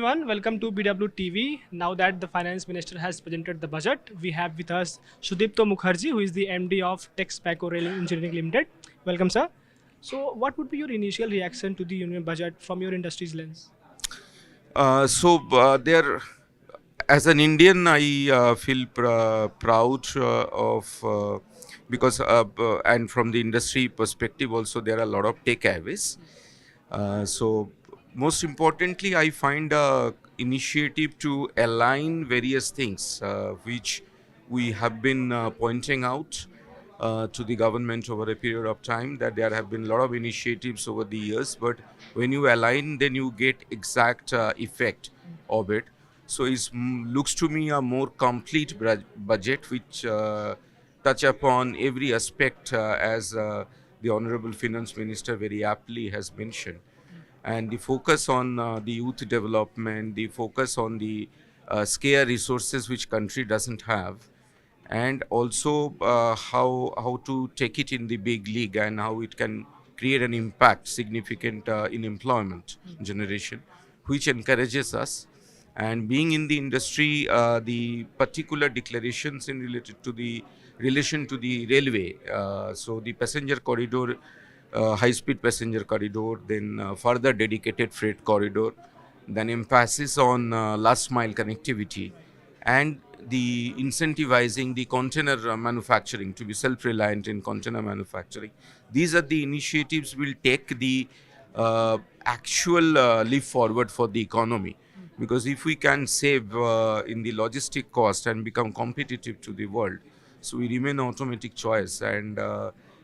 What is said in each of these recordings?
everyone, welcome to BW TV. Now that the finance minister has presented the budget, we have with us Sudipta Mukherjee, who is the MD of Texpaco Rail Engineering Limited. Welcome, sir. So, what would be your initial reaction to the union budget from your industry's lens? There, as an Indian, I feel proud of because and from the industry perspective also there are a lot of takeaways. So most importantly, I find a initiative to align various things which we have been pointing out to the government over a period of time, that there have been a lot of initiatives over the years, but when you align, then you get exact effect of it. So it looks to me a more complete budget which touch upon every aspect as the Honorable Finance Minister very aptly has mentioned. And the focus on the youth development, the focus on the scarce resources which country doesn't have, and also how to take it in the big league and how it can create an impact significant in employment generation, which encourages us. And being in the industry, the particular declarations in related to the relation to the railway, so the passenger corridor, high speed passenger corridor, then further dedicated freight corridor, then emphasis on last mile connectivity, and the incentivizing the container manufacturing to be self-reliant in container manufacturing. These are the initiatives will take the actual leap forward for the economy, because if we can save in the logistic cost and become competitive to the world, so we remain an automatic choice, and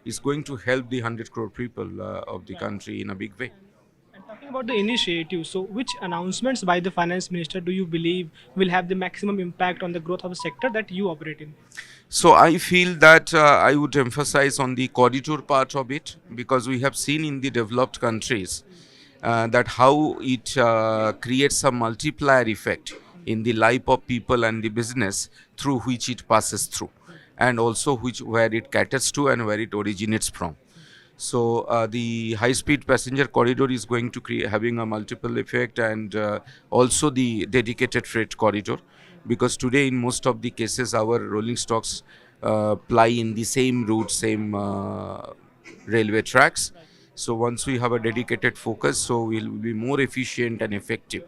it's going to help the 100 crore people of the country in a big way. And talking about the initiative, so which announcements by the finance minister do you believe will have the maximum impact on the growth of the sector that you operate in? So I feel that I would emphasize on the corridor part of it, because we have seen in the developed countries that how it creates a multiplier effect in the life of people and the business through which it passes through, and also which where it caters to and where it originates from. So the high-speed passenger corridor is going to create having a multiple effect, and also the dedicated freight corridor, because today in most of the cases our rolling stocks ply in the same route, same railway tracks. So once we have a dedicated focus, so we'll be more efficient and effective.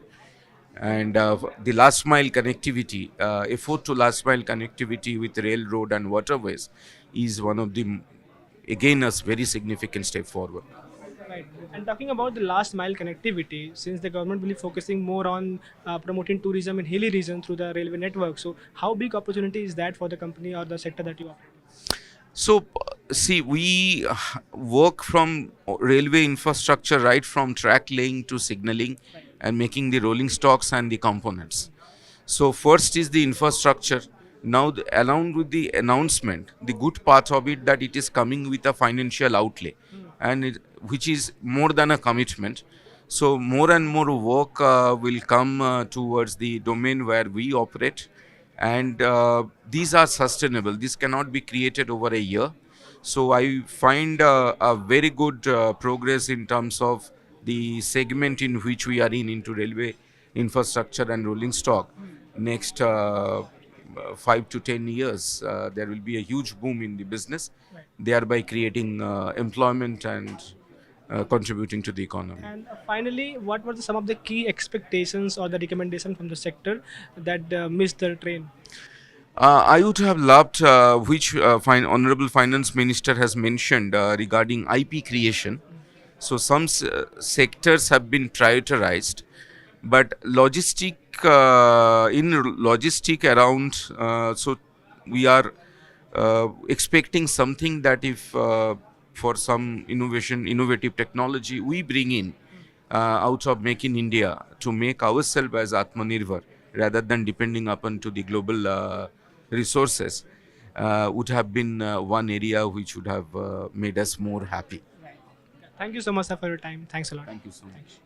And the last mile connectivity, effort to last mile connectivity with railroad and waterways is one of the again a very significant step forward. Right. And talking about the last mile connectivity, since the government will be focusing more on promoting tourism in hilly region through the railway network, so how big opportunity is that for the company or the sector that you operate? So, see, we work from railway infrastructure right from track laying to signaling and making the rolling stocks and the components. So, first is the infrastructure. Now, along with the announcement, the good part of it that it is coming with a financial outlay, and which is more than a commitment. So, more and more work will come towards the domain where we operate, and these are sustainable. This cannot be created over a year. So I find a very good progress in terms of the segment in which we are in into railway infrastructure and rolling stock. Next 5 to 10 years, there will be a huge boom in the business, thereby creating employment and contributing to the economy. And finally, what were some of the key expectations or the recommendation from the sector that missed the train? I would have loved which Honorable Finance Minister has mentioned regarding IP creation. So some sectors have been prioritized, but in logistic around, so we are expecting something that if for some innovative technology we bring in out of Make in India to make ourselves as Atmanirbhar rather than depending upon to the global resources, would have been one area which would have made us more happy. Thank you so much, sir, for your time. Thanks a lot. Thank you so much.